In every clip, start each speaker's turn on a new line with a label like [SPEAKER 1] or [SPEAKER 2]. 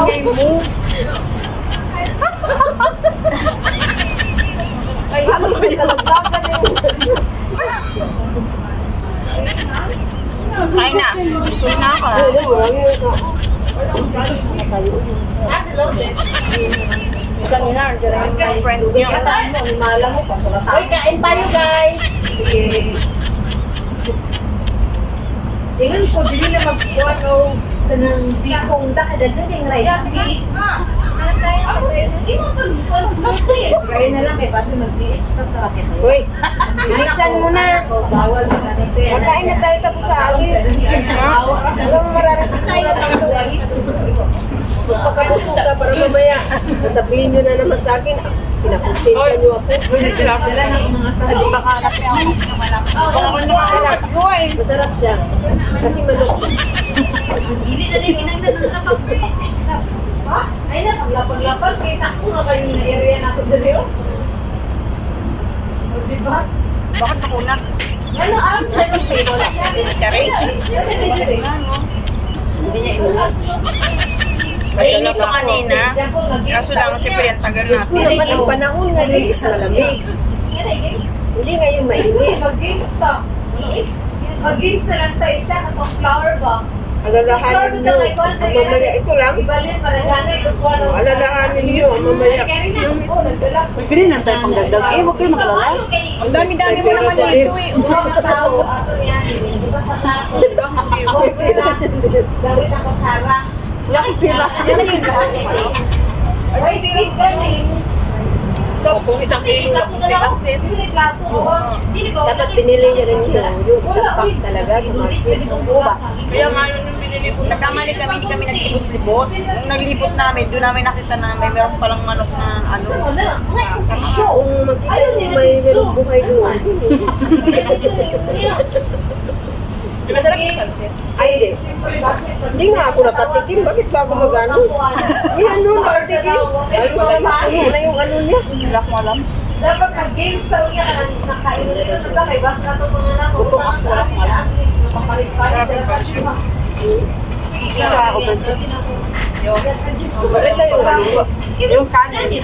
[SPEAKER 1] ingay mo. Ay, ano ba yan? Kain na. Kunin na ako.
[SPEAKER 2] Si Lourdes.
[SPEAKER 1] Isang ina, nandiyan na yung friend niyo. Uy, kain tayo guys.
[SPEAKER 2] Tingnan ko, dili na magkuha ko ng dikong dakadagdag yung rice. Kaya na lang eh, basta mag-diit.
[SPEAKER 1] Uy, bilisan mo na.
[SPEAKER 2] Bawal na ganito yan.
[SPEAKER 1] Makain na tayo tapos sa alis. Alam mo, marami tayo ng pagkabusog ka para mamaya. Sasabihin nyo na naman sa akin, pinakonsensya nyo ako.
[SPEAKER 2] Dala ng mga salad.
[SPEAKER 1] Masarap. Masarap siya. Kasi manok siya.
[SPEAKER 2] Hindi na din inagdagan na pag ay na, paglapag-lapag, kaya sakto nga kayo na area natin dali o. O, diba?
[SPEAKER 1] Bakit nakunat?
[SPEAKER 2] Ano ang sa ng table?
[SPEAKER 1] Kari? Hindi niya inulat. Mainit to kanina. Kaso lang, siyempre ang tagal natin. Gusto naman ang panahon ngayon is malamig. Hindi ngayon mainit.
[SPEAKER 2] Mag-games to. Mag-games na lang tayo. Isa na itong flower ba?
[SPEAKER 1] Alalahanin nyo. Ang mamaya ito lang.
[SPEAKER 2] Ibalin, paragana, ikukuha ng...
[SPEAKER 1] Alalahanin nyo ang mamaya.
[SPEAKER 3] Pwede na tayo pangdagdag. Eh, huwag kayo magalala.
[SPEAKER 1] Ang dami-dami mo naman dito eh.
[SPEAKER 2] Mga tao, ato yan. Hindi ba sa sako? Gawin ang kutsara.
[SPEAKER 3] Nakipila.
[SPEAKER 2] Ay, silip galing.
[SPEAKER 1] Kung isang kilo lang.
[SPEAKER 2] Plato ko.
[SPEAKER 1] Dapat binili niya rin yung isang pack talaga sa market. Kaya nga yung binili ko, nagkamali kami, hindi kami naglibot-libot. Nung naglibot namin, doon namin nakita na may meron palang manok na ano. Kung makita nyo may meron buhay doon. Ay, hindi. Hindi nga ako nakatikim. Bakit ba ako mag-ano? Hindi ano, nakatikim. Ay, ano na yung ano niya. Wala ko alam.
[SPEAKER 2] Dapat mag-games daw niya ka nang nakain nila sa bagay. Basta na ito mga na. Kung ako lang alam. Papalit-palit.
[SPEAKER 3] Kaya ako ganito.
[SPEAKER 1] Bakit na yung ano?
[SPEAKER 3] Yung kanin.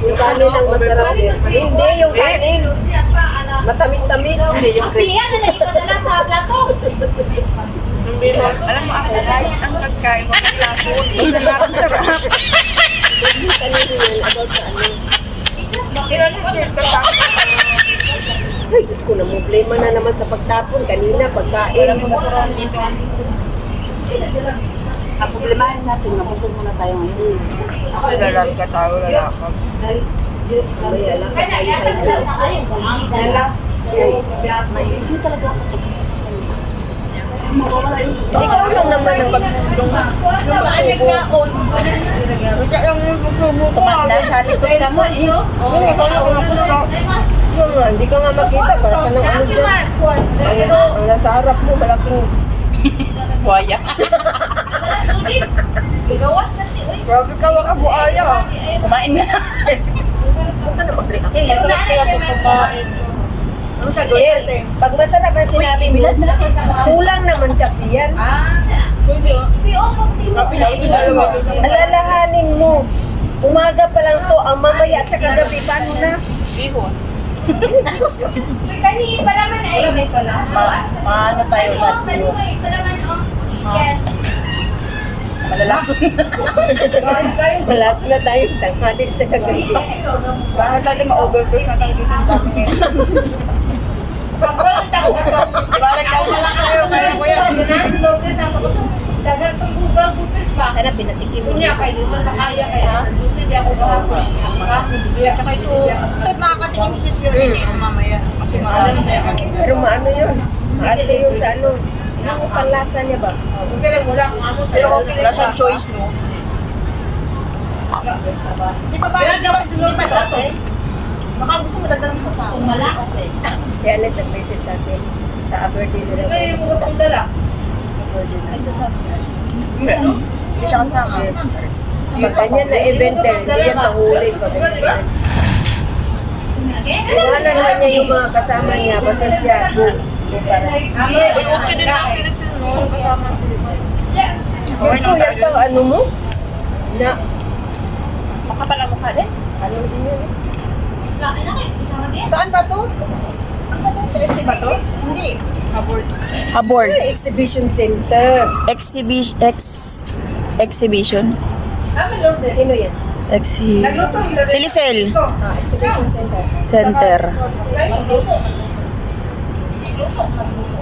[SPEAKER 1] Yung kanin ang masarap din. Hindi, yung kanin. Matamis-tamis.
[SPEAKER 2] Siya na naipadala sa plato.
[SPEAKER 1] Alam mo ako, kahit ang pagkain mo ng plato, basta nakasarap. Hindi kanin yan about sa ano. Ay, Diyos ko, problema na naman sa pagtapon. Kanina, pagkain. Alam mo, masarap dito.
[SPEAKER 3] Ang problemahin natin, mabusog muna tayo ngayon.
[SPEAKER 1] Lalaki ka tao, lalakad. Mamaya lang, kakain tayo.
[SPEAKER 3] Hindi talaga ako.
[SPEAKER 1] Ikaw lang naman ang pagtulong na. Kaya yung magsubo ko.
[SPEAKER 3] Dahil sa likod ka mo eh.
[SPEAKER 1] Oo, kaya ako napunta. Hindi ka nga makita, para ka ng ano dyan. Ang nasa harap mo, malaking
[SPEAKER 3] Buhaya.
[SPEAKER 1] grabe ka, waka buaya.
[SPEAKER 3] Kumain na.
[SPEAKER 1] Huwag ka na mag-react. Ano ka, Goliel? Pag masarap ang sinabi mo, kulang naman kasi yan. Alalahanin mo. Umaga pa lang to, ang mamaya at saka gabi, paano na?
[SPEAKER 3] Bihon.
[SPEAKER 2] Kani pa naman ay.
[SPEAKER 3] Paano tayo sa bihon? Malalason.
[SPEAKER 1] Malas na tayo, tanghali at saka gabi.
[SPEAKER 3] Paano tayo ma-overdose na tayo dito sa dami ngayon?
[SPEAKER 2] Balik ka na lang kayo, kaya ko yan. Dagat ang bubrang bupis ba?
[SPEAKER 1] Sana pinatikim mo.
[SPEAKER 2] Kunya, kahit di man makaya kaya, hindi ako makakapag.
[SPEAKER 1] Tsaka ito, nakakatikim sis yung hindi mamaya. Kasi marami na yan. Pero maano yun? Maarte yun sa ano? Yung panlasa niya ba?
[SPEAKER 2] Okay lang, wala kung ano sa'yo.
[SPEAKER 1] Wala siyang choice, no? Di ba dati? Baka gusto mo dadalang ka pa.
[SPEAKER 2] Kung wala.
[SPEAKER 1] Okay. Si Alet nag-message sa atin sa Aberdeen nila.
[SPEAKER 2] Ay, mo kung dala.
[SPEAKER 1] Ay, sasama sa hindi siya kasama. Pag ganyan na eventer, hindi yan mahuli. Pag ganyan. Wala naman niya yung mga kasama niya, basta siya.
[SPEAKER 2] Okay din lang sila sila. Kasama sila.
[SPEAKER 1] Gusto yan pang ano mo? Na,
[SPEAKER 3] Makapal ang mukha din.
[SPEAKER 1] ano din yun?
[SPEAKER 2] Sa akin na kayo. Sama din.
[SPEAKER 1] Saan ba to? Ano ba to? Sa ST ba to? Hindi.
[SPEAKER 4] Abort.
[SPEAKER 1] Exhibition Center.
[SPEAKER 4] Exhibition.
[SPEAKER 1] Sino yan?
[SPEAKER 4] Si Lisel.
[SPEAKER 1] Exhibition Center.
[SPEAKER 4] Center.
[SPEAKER 2] Magluto. Magluto. Mas luto.